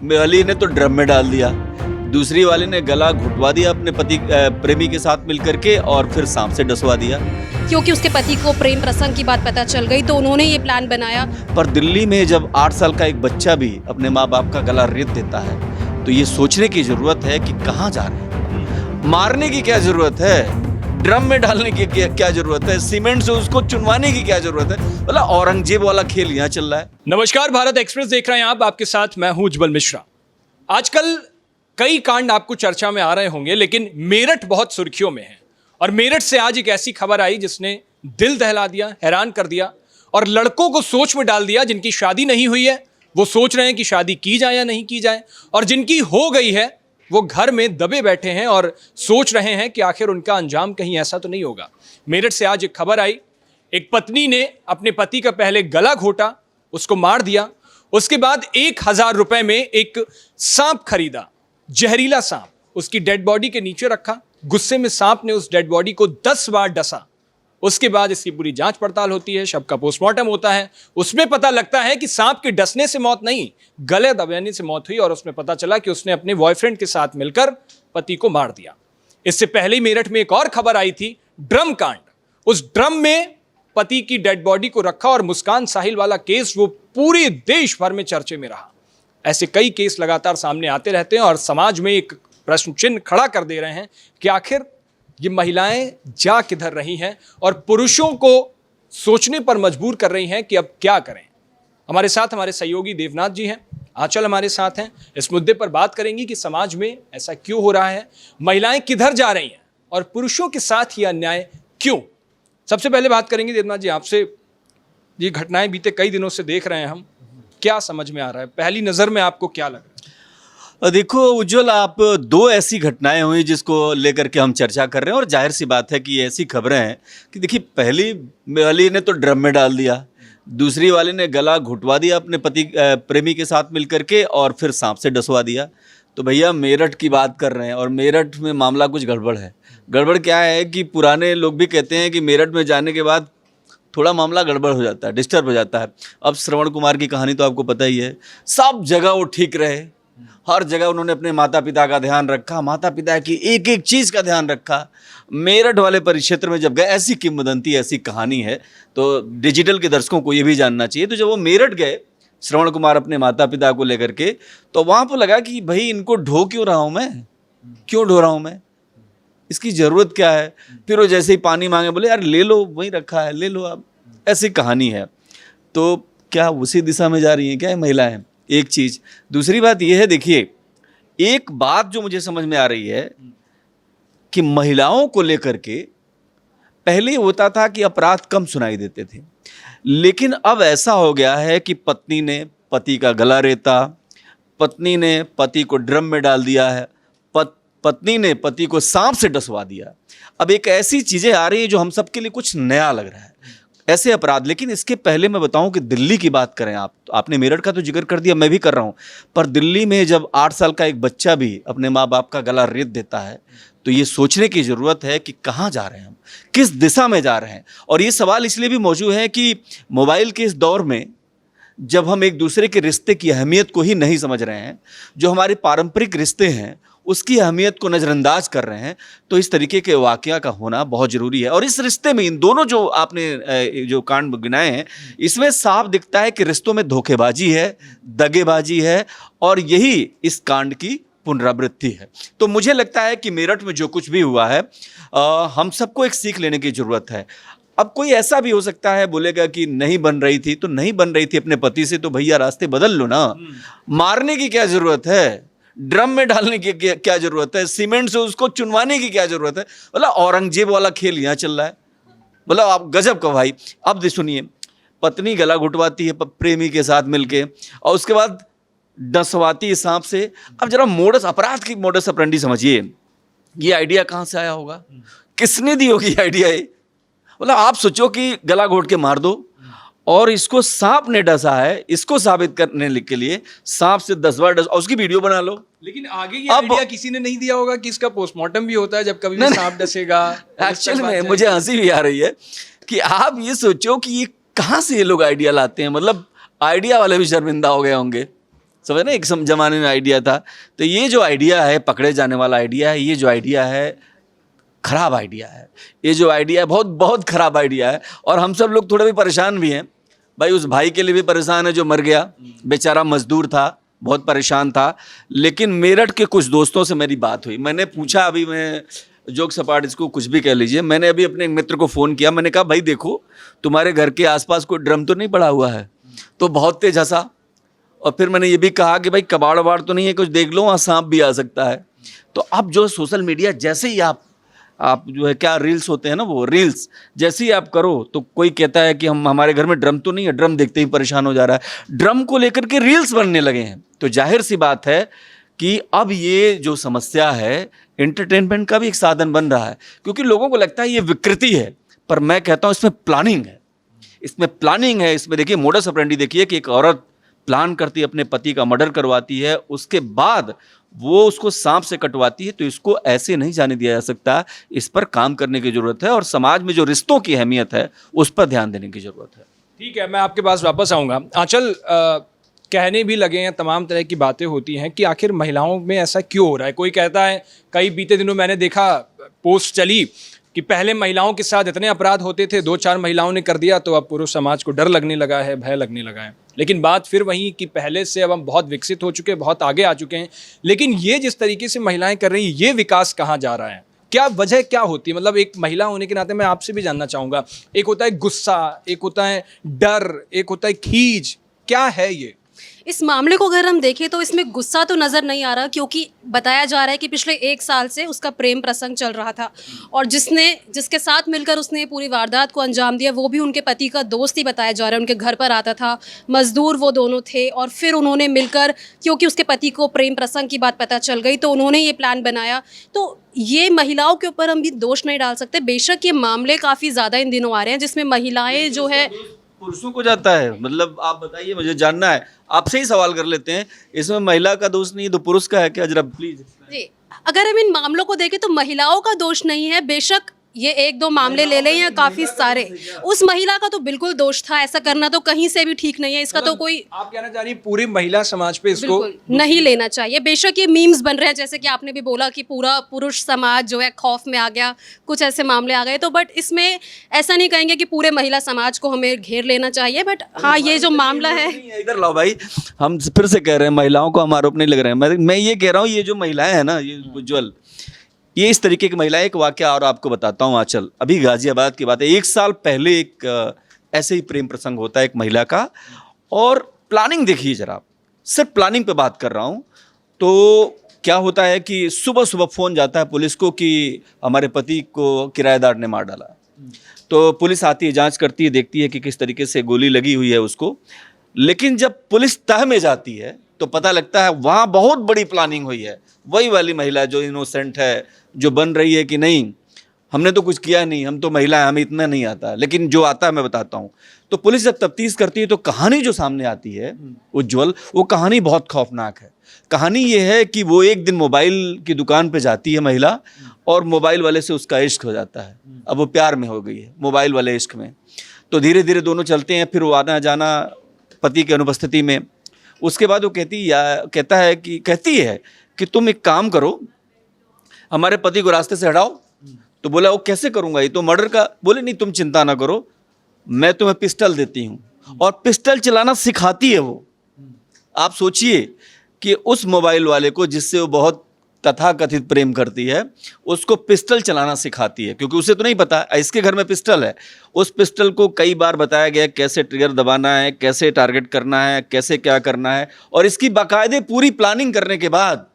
वाली ने तो ड्रम में डाल दिया, दूसरी वाली ने गला घुटवा दिया अपने पति प्रेमी के साथ मिलकर के और फिर सांप से डसवा दिया। क्योंकि उसके पति को प्रेम प्रसंग की बात पता चल गई तो उन्होंने ये प्लान बनाया। पर दिल्ली में जब 8 साल का एक बच्चा भी अपने माँ बाप का गला रेत देता है तो ये सोचने की जरूरत है कि कहाँ जा रहे हैं। मारने की क्या जरूरत है, ड्रम में डालने की क्या जरूरत है, सीमेंट से उसको चुनवाने की क्या जरूरत है। मतलब औरंगजेब वाला खेल यहाँ चल रहा है। नमस्कार, भारत एक्सप्रेस देख रहे हैं आप, आपके साथ मैं हूं उज्जवल मिश्रा। आजकल कई कांड आपको चर्चा में आ रहे होंगे, लेकिन मेरठ बहुत सुर्खियों में है। और मेरठ से आज एक ऐसी खबर आई जिसने दिल दहला दिया, हैरान कर दिया और लड़कों को सोच में डाल दिया। जिनकी शादी नहीं हुई है वो सोच रहे हैं कि शादी की जाए या नहीं की जाए, और जिनकी हो गई है वो घर में दबे बैठे हैं और सोच रहे हैं कि आखिर उनका अंजाम कहीं ऐसा तो नहीं होगा। मेरठ से आज एक खबर आई, एक पत्नी ने अपने पति का पहले गला घोटा, उसको मार दिया, उसके बाद 1000 रुपए में एक सांप खरीदा, जहरीला सांप, उसकी डेड बॉडी के नीचे रखा। गुस्से में सांप ने उस डेड बॉडी को 10 बार डसा। उसके बाद इसकी पूरी जांच पड़ताल होती है, शव का पोस्टमार्टम होता है। उसमें पता लगता है कि सांप के डसने से मौत नहीं, गले दबाने से मौत हुई। और उसमें पता चला कि उसने अपने बॉयफ्रेंड के साथ मिलकर पति को मार दिया। इससे पहले मेरठ में एक और खबर आई थी, ड्रम कांड। उस ड्रम में पति की डेड बॉडी को रखा और मुस्कान साहिल वाला केस वो पूरे देश भर में चर्चे में रहा। ऐसे कई केस लगातार सामने आते रहते हैं और समाज में एक प्रश्न चिन्ह खड़ा कर दे रहे हैं कि आखिर ये महिलाएं जा किधर रही हैं और पुरुषों को सोचने पर मजबूर कर रही हैं कि अब क्या करें। हमारे साथ हमारे सहयोगी देवनाथ जी हैं, आंचल हमारे साथ हैं। इस मुद्दे पर बात करेंगे कि समाज में ऐसा क्यों हो रहा है, महिलाएं किधर जा रही हैं और पुरुषों के साथ ये अन्याय क्यों। सबसे पहले बात करेंगे देवनाथ जी आपसे, ये घटनाएं बीते कई दिनों से देख रहे हैं हम, क्या समझ में आ रहा है, पहली नजर में आपको क्या लग रहा है? देखो उज्जवल, आप दो ऐसी घटनाएं हुई जिसको लेकर के हम चर्चा कर रहे हैं और जाहिर सी बात है कि ये ऐसी खबरें हैं कि देखिए, पहली वाली ने तो ड्रम में डाल दिया, दूसरी वाली ने गला घुटवा दिया अपने पति प्रेमी के साथ मिलकर के और फिर सांप से डसवा दिया। तो भैया मेरठ की बात कर रहे हैं और मेरठ में मामला कुछ गड़बड़ है। गड़बड़ क्या है कि पुराने लोग भी कहते हैं कि मेरठ में जाने के बाद थोड़ा मामला गड़बड़ हो जाता है, डिस्टर्ब हो जाता है। अब श्रवण कुमार की कहानी तो आपको पता ही है, सब जगह वो ठीक रहे, हर जगह उन्होंने अपने माता पिता का ध्यान रखा, माता पिता की एक एक चीज़ का ध्यान रखा। मेरठ वाले परिक्षेत्र में जब गए, ऐसी किंवदंती, ऐसी कहानी है, तो डिजिटल के दर्शकों को ये भी जानना चाहिए। तो जब वो मेरठ गए श्रवण कुमार अपने माता पिता को लेकर के, तो वहाँ पर लगा कि भाई इनको ढो क्यों रहा हूँ मैं, क्यों ढो रहा हूँ मैं, इसकी ज़रूरत क्या है। फिर वो जैसे ही पानी मांगे बोले यार ले लो, वहीं रखा है, ले लो आप। ऐसी कहानी है। तो क्या उसी दिशा में जा रही हैं क्या ये महिलाएं? एक चीज़। दूसरी बात यह है, देखिए एक बात जो मुझे समझ में आ रही है कि महिलाओं को लेकर के पहले होता था कि अपराध कम सुनाई देते थे, लेकिन अब ऐसा हो गया है कि पत्नी ने पति का गला रेता, पत्नी ने पति को ड्रम में डाल दिया है, पत्नी ने पति को सांप से डसवा दिया। अब एक ऐसी चीज़ें आ रही हैं जो हम सबके लिए कुछ नया लग रहा है, ऐसे अपराध। लेकिन इसके पहले मैं बताऊं कि दिल्ली की बात करें आप, तो आपने मेरठ का तो जिक्र कर दिया, मैं भी कर रहा हूं। पर दिल्ली में जब 8 साल का एक बच्चा भी अपने माँ बाप का गला रेत देता है तो ये सोचने की ज़रूरत है कि कहाँ जा रहे हैं हम, किस दिशा में जा रहे हैं। और ये सवाल इसलिए भी मौजूद है कि मोबाइल के इस दौर में जब हम एक दूसरे के रिश्ते की अहमियत को ही नहीं समझ रहे हैं, जो हमारे पारंपरिक रिश्ते हैं उसकी अहमियत को नज़रअंदाज कर रहे हैं, तो इस तरीके के वाक़या का होना बहुत ज़रूरी है। और इस रिश्ते में इन दोनों जो आपने जो कांड गिनाए हैं, इसमें साफ दिखता है कि रिश्तों में धोखेबाजी है, दगेबाजी है और यही इस कांड की पुनरावृत्ति है। तो मुझे लगता है कि मेरठ में जो कुछ भी हुआ है, हम सबको एक सीख लेने की ज़रूरत है। अब कोई ऐसा भी हो सकता है बोलेगा कि नहीं बन रही थी, तो नहीं बन रही थी अपने पति से, तो भैया रास्ते बदल लो ना। मारने की क्या ज़रूरत है, ड्रम में डालने की क्या जरूरत है, सीमेंट से उसको चुनवाने की क्या जरूरत है। मतलब औरंगजेब वाला खेल यहाँ चल रहा है। मतलब आप गजब का भाई। अब सुनिए, पत्नी गला घुटवाती है प्रेमी के साथ मिलके और उसके बाद डसवाती है सांप से। अब जरा अपराध की मोडस ऑपरेंडी समझिए, ये आइडिया कहाँ से आया होगा, किसने दी होगी आइडिया ये। मतलब आप सोचो कि गला घोट के मार दो और इसको सांप ने डसा है, इसको साबित करने के लिए सांप से 10 बार डस, और उसकी वीडियो बना लो। लेकिन आगे ये आइडिया किसी ने नहीं दिया होगा कि इसका पोस्टमार्टम भी होता है जब कभी भी सांप डसेगा। एक्चुअली में मुझे हंसी भी आ रही है कि आप ये सोचो कि ये कहाँ से ये लोग आइडिया लाते हैं। मतलब आइडिया वाले भी शर्मिंदा हो गए होंगे। समझ ना, एक जमाने में आइडिया था। तो ये जो आइडिया है, पकड़े जाने वाला आइडिया है, ये जो आइडिया है खराब आइडिया है। ये जो आइडिया है बहुत बहुत खराब आइडिया है। और हम सब लोग थोड़े भी परेशान भी हैं भाई। उस भाई के लिए भी परेशान है जो मर गया, बेचारा मजदूर था, बहुत परेशान था। लेकिन मेरठ के कुछ दोस्तों से मेरी बात हुई, मैंने पूछा, अभी मैं जोक सपाट इसको कुछ भी कह लीजिए, मैंने अभी अपने एक मित्र को फ़ोन किया, मैंने कहा भाई देखो तुम्हारे घर के आसपास कोई ड्रम तो नहीं पड़ा हुआ है? तो बहुत तेज हंसा। और फिर मैंने ये भी कहा कि भाई कबाड़ वबाड़ तो नहीं है, कुछ देख लो, वहाँ सांप भी आ सकता है। तो अब जो सोशल मीडिया जैसे ही आप जो है क्या रील्स होते हैं ना, वो रील्स जैसे ही आप करो तो कोई कहता है कि हमारे घर में ड्रम तो नहीं है, ड्रम देखते ही परेशान हो जा रहा है। ड्रम को लेकर के रील्स बनने लगे हैं। तो जाहिर सी बात है कि अब ये जो समस्या है एंटरटेनमेंट का भी एक साधन बन रहा है, क्योंकि लोगों को लगता है ये विकृति है, पर मैं कहता हूँ इसमें प्लानिंग है, इसमें प्लानिंग है। इसमें देखिए मोडस ऑपरेंडी देखिए कि एक औरत प्लान करती है, अपने पति का मर्डर करवाती है, उसके बाद वो उसको सांप से कटवाती है। तो इसको ऐसे नहीं जाने दिया जा सकता, इस पर काम करने की जरूरत है और समाज में जो रिश्तों की अहमियत है उस पर ध्यान देने की जरूरत है। ठीक है, मैं आपके पास वापस आऊँगा। आंचल, कहने भी लगे हैं, तमाम तरह की बातें होती हैं कि आखिर महिलाओं में ऐसा क्यों हो रहा है। कोई कहता है, कई बीते दिनों मैंने देखा पोस्ट चली कि पहले महिलाओं के साथ इतने अपराध होते थे, 2-4 महिलाओं ने कर दिया तो अब पूरे समाज को डर लगने लगा है, भय लगने लगा है। लेकिन बात फिर वही कि पहले से अब हम बहुत विकसित हो चुके हैं, बहुत आगे आ चुके हैं, लेकिन ये जिस तरीके से महिलाएं कर रही हैं, ये विकास कहाँ जा रहा है? क्या वजह क्या होती है? मतलब एक महिला होने के नाते मैं आपसे भी जानना चाहूँगा। एक होता है गुस्सा, एक होता है डर, एक होता है खींच, क्या है ये? इस मामले को अगर हम देखें तो इसमें गुस्सा तो नज़र नहीं आ रहा, क्योंकि बताया जा रहा है कि पिछले 1 साल से उसका प्रेम प्रसंग चल रहा था और जिसके साथ मिलकर उसने पूरी वारदात को अंजाम दिया वो भी उनके पति का दोस्त ही बताया जा रहा है। उनके घर पर आता था, मजदूर वो दोनों थे और फिर उन्होंने मिलकर, क्योंकि उसके पति को प्रेम प्रसंग की बात पता चल गई तो उन्होंने ये प्लान बनाया। तो ये महिलाओं के ऊपर हम भी दोष नहीं डाल सकते। बेशक ये मामले काफ़ी ज़्यादा इन दिनों आ रहे हैं जिसमें महिलाएं जो है, पुरुषों को जाता है। मतलब आप बताइए, मुझे जानना है, आपसे ही सवाल कर लेते हैं, इसमें महिला का दोष नहीं है तो पुरुष का है क्या? जरा प्लीज। जी, अगर हम इन मामलों को देखें तो महिलाओं का दोष नहीं है। बेशक ये 1-2 मामले ले लें या काफ़ी सारे, उस महिला का तो बिल्कुल दोष था। ऐसा करना तो कहीं से भी ठीक नहीं है। इसका तो कोई, आप कहना चाह रही पूरी महिला समाज पे इसको बिल्कुल नहीं लेना चाहिए। बेशक ये मीम्स बन रहे हैं, जैसे कि आपने भी बोला कि पूरा पुरुष समाज जो है खौफ में आ गया, कुछ ऐसे मामले आ गए। तो बट इसमें ऐसा नहीं कहेंगे कि पूरे महिला समाज को हमें घेर लेना चाहिए। बट हाँ, ये जो मामला है, इधर लाओ भाई, हम फिर से कह रहे हैं महिलाओं को हम आरोप नहीं लग रहे हैं। मैं ये कह रहा हूँ, ये जो महिलाएं हैं ना, ये उज्ज्वल, ये इस तरीके की महिला, एक वाकया और आपको बताता हूँ आंचल। अभी गाजियाबाद की बात है, 1 साल पहले एक ऐसे ही प्रेम प्रसंग होता है एक महिला का, और प्लानिंग देखिए जरा, सिर्फ प्लानिंग पे बात कर रहा हूँ। तो क्या होता है कि सुबह सुबह फ़ोन जाता है पुलिस को कि हमारे पति को किराएदार ने मार डाला। तो पुलिस आती है, जांच करती है, देखती है कि किस तरीके से गोली लगी हुई है उसको। लेकिन जब पुलिस तह में जाती है तो पता लगता है वहाँ बहुत बड़ी प्लानिंग हुई है। वही वाली महिला जो इनोसेंट है, जो बन रही है कि नहीं हमने तो कुछ किया नहीं, हम तो महिला हैं, हमें इतना नहीं आता, लेकिन जो आता है मैं बताता हूँ। तो पुलिस जब तफ्तीश करती है तो कहानी जो सामने आती है उज्ज्वल, वो कहानी बहुत खौफनाक है। कहानी ये है कि वो एक दिन मोबाइल की दुकान पे जाती है महिला, और मोबाइल वाले से उसका इश्क हो जाता है। अब वो प्यार में हो गई है मोबाइल वाले इश्क में। तो धीरे धीरे दोनों चलते हैं, फिर वो आना जाना पति की अनुपस्थिति में। उसके बाद वो कहती है कि तुम एक काम करो, हमारे पति को रास्ते से हटाओ। तो बोला वो कैसे करूंगा, ये तो मर्डर का। बोले नहीं तुम चिंता ना करो, मैं तुम्हें पिस्टल देती हूँ। और पिस्टल चलाना सिखाती है वो। आप सोचिए कि उस मोबाइल वाले को जिससे वो बहुत तथाकथित प्रेम करती है, उसको पिस्टल चलाना सिखाती है, क्योंकि उसे तो नहीं पता इसके घर में पिस्टल है। उस पिस्टल को कई बार बताया गया कैसे ट्रिगर दबाना है, कैसे टारगेट करना है, कैसे क्या करना है। और इसकी बाकायदे पूरी प्लानिंग करने के बाद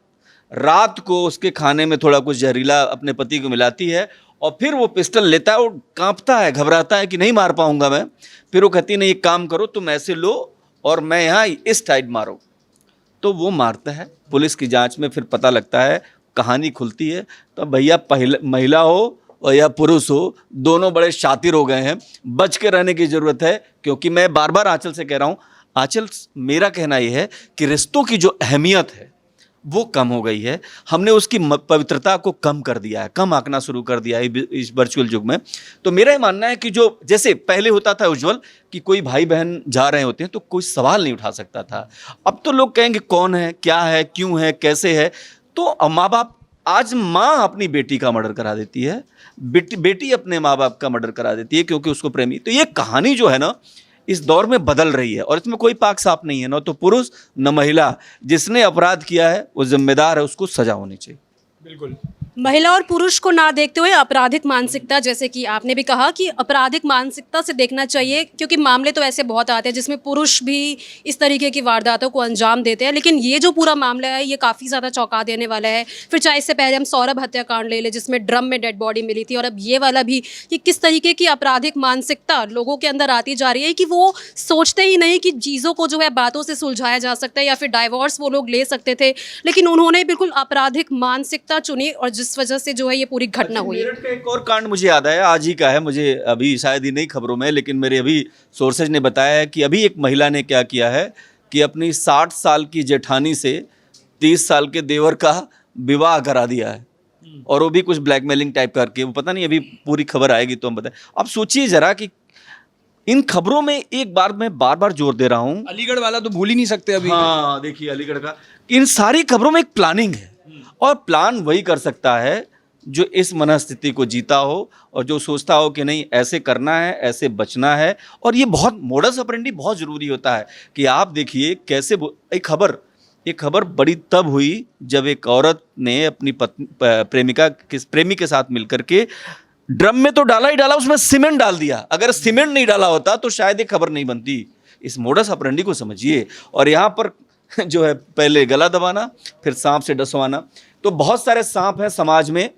रात को उसके खाने में थोड़ा कुछ जहरीला अपने पति को मिलाती है, और फिर वो पिस्टल लेता है। वो कांपता है, घबराता है कि नहीं मार पाऊंगा मैं। फिर वो कहती है नहीं एक काम करो, तुम ऐसे लो और मैं यहाँ इस साइड मारो। तो वो मारता है। पुलिस की जांच में फिर पता लगता है, कहानी खुलती है। तो भैया महिला हो और या पुरुष हो, दोनों बड़े शातिर हो गए हैं। बच के रहने की ज़रूरत है, क्योंकि मैं बार बार आंचल से कह रहा हूँ, आंचल मेरा कहना यह है कि रिश्तों की जो अहमियत है, वो कम हो गई है। हमने उसकी पवित्रता को कम कर दिया है, कम आंकना शुरू कर दिया है इस वर्चुअल युग में। तो मेरा ये मानना है कि जो जैसे पहले होता था उज्जवल कि कोई भाई बहन जा रहे होते हैं तो कोई सवाल नहीं उठा सकता था। अब तो लोग कहेंगे कौन है, क्या है, क्यों है, कैसे है। तो माँ बाप, आज माँ अपनी बेटी का मर्डर करा देती है, बेटी अपने माँ बाप का मर्डर करा देती है क्योंकि उसको प्रेमी। तो ये कहानी जो है ना इस दौर में बदल रही है और इसमें कोई पाक साफ नहीं है, ना तो पुरुष न महिला। जिसने अपराध किया है वो जिम्मेदार है, उसको सजा होनी चाहिए। बिल्कुल। महिला और पुरुष को ना देखते हुए आपराधिक मानसिकता, जैसे कि आपने भी कहा कि आपराधिक मानसिकता से देखना चाहिए, क्योंकि मामले तो ऐसे बहुत आते हैं जिसमें पुरुष भी इस तरीके की वारदातों को अंजाम देते हैं। लेकिन ये जो पूरा मामला है ये काफ़ी ज़्यादा चौंका देने वाला है। फिर चाहे इससे पहले हम सौरभ हत्याकांड ले लें जिसमें ड्रम में डेड बॉडी मिली थी, और अब ये वाला भी कि किस तरीके की आपराधिक मानसिकता लोगों के अंदर आती जा रही है कि वो सोचते ही नहीं कि चीज़ों को जो है बातों से सुलझाया जा सकता है या फिर डाइवोर्स वो लोग ले सकते थे, लेकिन उन्होंने बिल्कुल आपराधिक मानसिकता चुनी और जिस वजह से जो है ये पूरी घटना हुई। मेरठ का एक और कांड मुझे याद आया, आज ही का है, मुझे अभी शायद ही नहीं खबरों में, लेकिन मेरे अभी सोर्सेज ने बताया है कि अभी एक महिला ने क्या किया है कि अपनी 60 साल की जेठानी से 30 साल के देवर का विवाह करा दिया है, और वो भी कुछ ब्लैकमेलिंग टाइप करके। वो पता नहीं, अभी पूरी खबर आएगी तो हम बताएं। अब सोचिए जरा कि इन खबरों में एक बार मैं बार बार जोर दे रहा हूँ, अलीगढ़ वाला तो भूल ही नहीं सकते अभी। हाँ देखिए अलीगढ़ का, इन सारी खबरों में एक प्लानिंग है, और प्लान वही कर सकता है जो इस मनस्थिति को जीता हो और जो सोचता हो कि नहीं ऐसे करना है, ऐसे बचना है। और ये बहुत मोडस ऑपरेंडी बहुत ज़रूरी होता है कि आप देखिए कैसे एक खबर बड़ी तब हुई जब एक औरत ने अपनी प्रेमी के साथ मिलकर के ड्रम में तो डाला ही डाला, उसमें सीमेंट डाल दिया। अगर सीमेंट नहीं डाला होता तो शायद ये खबर नहीं बनती। इस मोडस ऑपरेंडी को समझिए। और यहाँ पर जो है पहले गला दबाना, फिर सांप से डसवाना। तो बहुत सारे सांप हैं समाज में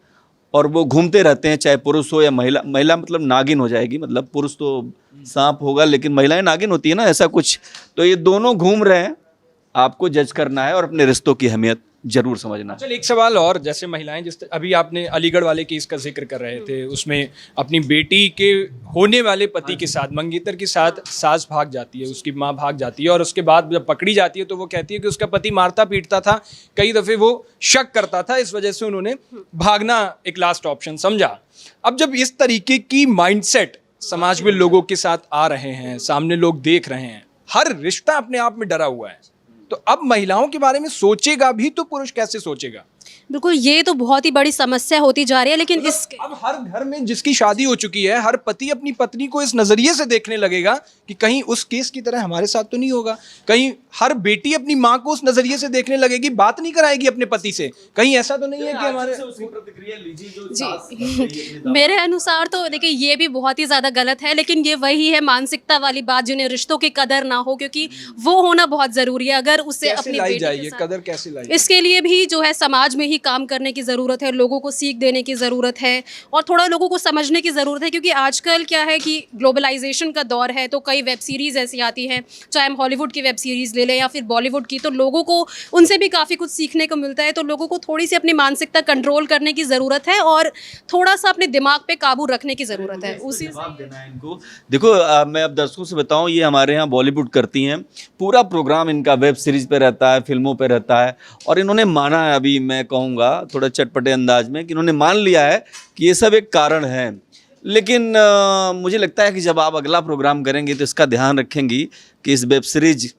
और वो घूमते रहते हैं, चाहे पुरुष हो या महिला। महिला मतलब नागिन हो जाएगी, मतलब पुरुष तो सांप होगा लेकिन महिलाएं नागिन होती है ना, ऐसा कुछ। तो ये दोनों घूम रहे हैं, आपको जज करना है और अपने रिश्तों की अहमियत जरूर समझना। चल एक सवाल और, जैसे महिलाएं, जिस अभी आपने अलीगढ़ वाले केस का जिक्र कर रहे थे, उसमें अपनी बेटी के होने वाले पति के साथ, मंगेतर के साथ सास भाग जाती है, उसकी माँ भाग जाती है, और उसके बाद जब पकड़ी जाती है तो वो कहती है कि उसका पति मारता पीटता था, कई दफ़े वो शक करता था, इस वजह से उन्होंने भागना एक लास्ट ऑप्शन समझा। अब जब इस तरीके की माइंडसेट समाज में लोगों के साथ आ रहे हैं, सामने लोग देख रहे हैं, हर रिश्ता अपने आप में डरा हुआ है, तो अब महिलाओं के बारे में सोचेगा भी तो पुरुष कैसे सोचेगा? बिल्कुल, ये तो बहुत ही बड़ी समस्या होती जा रही है। लेकिन इस अब हर घर में जिसकी शादी हो चुकी है, हर पति अपनी पत्नी को इस नजरिए से देखने लगेगा कि कहीं उस केस की तरह हमारे साथ तो नहीं होगा। कहीं हर बेटी अपनी माँ को उस नजरिए से देखने लगेगी, बात नहीं कराएगी अपने पति से, कहीं ऐसा तो नहीं है कि हमारे। जी मेरे अनुसार तो देखिए ये भी बहुत ही ज़्यादा गलत है, लेकिन ये वही है मानसिकता वाली बात, जिन्हें रिश्तों की कदर ना हो, क्योंकि वो होना बहुत ज़रूरी है। अगर उससे अपनी बेटी के साथ, कदर कैसे लाई? इसके लिए भी जो है समाज में ही काम करने की ज़रूरत है, लोगों को सीख देने की ज़रूरत है और थोड़ा लोगों को समझने की ज़रूरत है। क्योंकि आजकल क्या है कि ग्लोबलाइजेशन का दौर है, तो कई वेब सीरीज़ ऐसी आती हैं, चाहे हम हॉलीवुड की वेब सीरीज़ ले लें या फिर बॉलीवुड की, तो लोगों को उनसे भी काफ़ी कुछ सीखने को मिलता है। तो लोगों को थोड़ी सी अपनी मानसिकता कंट्रोल करने की ज़रूरत है और थोड़ा सा अपने दिमाग पे काबू रखने की ज़रूरत है। उसी जवाब देना है इनको। देखो मैं अब दर्शकों से बताऊं, ये हमारे यहाँ बॉलीवुड करती हैं, पूरा प्रोग्राम इनका वेब सीरीज पे रहता है, फिल्मों पे रहता है, और इन्होंने माना है, अभी मैं कहूँगा थोड़ा चटपटे अंदाज में, कि इन्होंने मान लिया है कि ये सब एक कारण है। लेकिन मुझे लगता है कि जब आप अगला प्रोग्राम करेंगे तो इसका ध्यान रखेंगी कि इस वेब सीरीज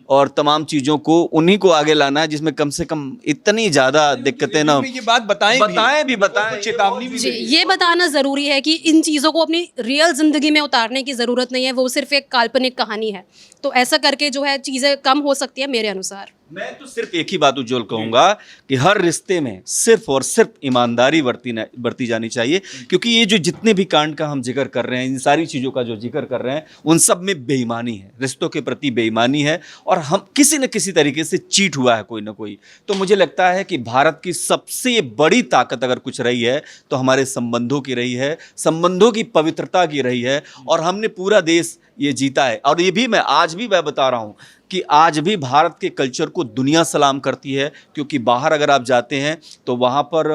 और तमाम चीज़ों को उन्हीं को आगे लाना है जिसमें कम से कम इतनी ज़्यादा दिक्कतें ना हो। ये बात बताएं चेतावनी भी। जी, ये बताना ज़रूरी है कि इन चीज़ों को अपनी रियल ज़िंदगी में उतारने की ज़रूरत नहीं है, वो सिर्फ एक काल्पनिक कहानी है। तो ऐसा करके जो है चीज़ें कम हो सकती है मेरे अनुसार। मैं तो सिर्फ एक ही बात उज्जवल कहूँगा कि हर रिश्ते में सिर्फ और सिर्फ ईमानदारी बरती जानी चाहिए, क्योंकि ये जो जितने भी कांड का हम जिक्र कर रहे हैं, इन सारी चीज़ों का जो जिक्र कर रहे हैं, उन सब में बेईमानी है, रिश्तों के प्रति बेईमानी है, और हम किसी न किसी तरीके से चीट हुआ है कोई ना कोई। तो मुझे लगता है कि भारत की सबसे बड़ी ताकत अगर कुछ रही है तो हमारे संबंधों की रही है, संबंधों की पवित्रता की रही है, और हमने पूरा देश ये जीता है। और ये भी आज भी मैं बता रहा हूँ कि आज भी भारत के कल्चर को दुनिया सलाम करती है, क्योंकि बाहर अगर आप जाते हैं तो वहाँ पर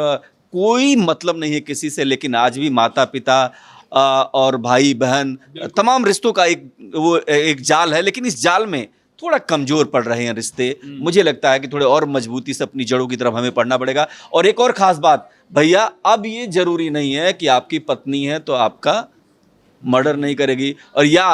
कोई मतलब नहीं है किसी से, लेकिन आज भी माता पिता और भाई बहन तमाम रिश्तों का एक जाल है। लेकिन इस जाल में थोड़ा कमजोर पड़ रहे हैं रिश्ते। मुझे लगता है कि थोड़े और मजबूती से अपनी जड़ों की तरफ हमें पढ़ना पड़ेगा। और एक और खास बात भैया, अब ये जरूरी नहीं है कि आपकी पत्नी है तो आपका मर्डर नहीं करेगी, और या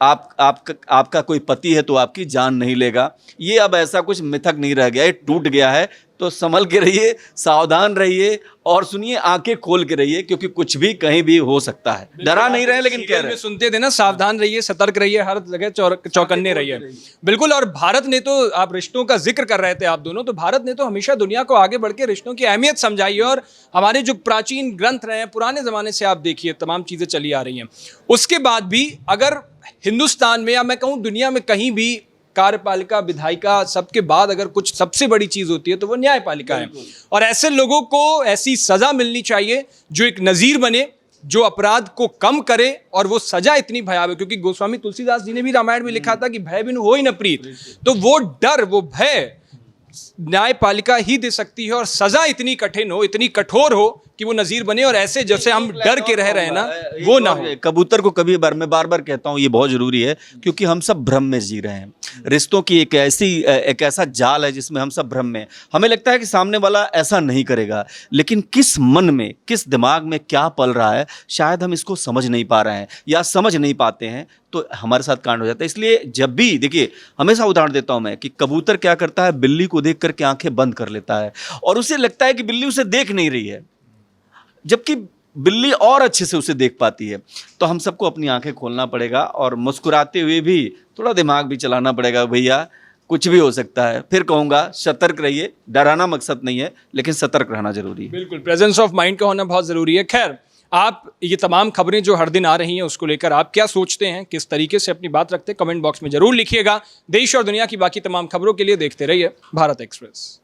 आपका कोई पति है तो आपकी जान नहीं लेगा। ये अब ऐसा कुछ मिथक नहीं रह गया है, टूट गया है। तो संभल के रहिए, सावधान रहिए और सुनिए, आंखें खोल के रहिए, क्योंकि कुछ भी कहीं भी हो सकता है। डरा नहीं रहे लेकिन कह रहे हैं। सुनते थे ना, सावधान रहिए, सतर्क रहिए, हर जगह चौकन्ने रहिए। बिल्कुल। और भारत ने तो, आप रिश्तों का जिक्र कर रहे थे आप दोनों, तो भारत ने तो हमेशा दुनिया को आगे बढ़ के रिश्तों की अहमियत समझाई है। और हमारे जो प्राचीन ग्रंथ रहे हैं, पुराने जमाने से आप देखिए तमाम चीजें चली आ रही हैं। उसके बाद भी अगर हिंदुस्तान में, या मैं कहूँ दुनिया में कहीं भी, कार्यपालिका, विधायिका, सबके बाद अगर कुछ सबसे बड़ी चीज होती है तो वो न्यायपालिका है। और ऐसे लोगों को ऐसी सजा मिलनी चाहिए जो एक नजीर बने, जो अपराध को कम करे। और वो सजा इतनी भयावह, क्योंकि गोस्वामी तुलसीदास जी ने भी रामायण में लिखा था कि भय बिनु होई न प्रीत। तो वो डर, वो भय न्यायपालिका ही दे सकती है, और सजा इतनी कठिन हो, इतनी कठोर हो कि वो नजीर बने, और ऐसे जैसे हम डर के रह रहे हैं ना, वो ना हो। कबूतर को कभी बार, मैं बार बार कहता हूं, ये बहुत जरूरी है, क्योंकि हम सब भ्रम में जी रहे हैं। रिश्तों की एक ऐसा जाल है जिसमें हम सब भ्रम में, हमें लगता है कि सामने वाला ऐसा नहीं करेगा, लेकिन किस मन में, किस दिमाग में क्या पल रहा है, शायद हम इसको समझ नहीं पा रहे हैं या समझ नहीं पाते हैं, तो हमारे साथ कांड हो जाता है। इसलिए जब भी देखिए, हमेशा उदाहरण देता हूं मैं कि कबूतर क्या करता है, बिल्ली को देख करके आंखें बंद कर लेता है, और उसे लगता है कि बिल्ली उसे देख नहीं रही है, जबकि बिल्ली और अच्छे से उसे देख पाती है। तो हम सबको अपनी आंखें खोलना पड़ेगा और मुस्कुराते हुए भी थोड़ा दिमाग भी चलाना पड़ेगा। भैया कुछ भी हो सकता है। फिर कहूँगा, सतर्क रहिए। डराना मकसद नहीं है, लेकिन सतर्क रहना जरूरी है। बिल्कुल, प्रेजेंस ऑफ माइंड का होना बहुत ज़रूरी है। खैर, आप ये तमाम खबरें जो हर दिन आ रही हैं, उसको लेकर आप क्या सोचते हैं, किस तरीके से अपनी बात रखते हैं, कमेंट बॉक्स में जरूर लिखिएगा। देश और दुनिया की बाकी तमाम खबरों के लिए देखते रहिए भारत एक्सप्रेस।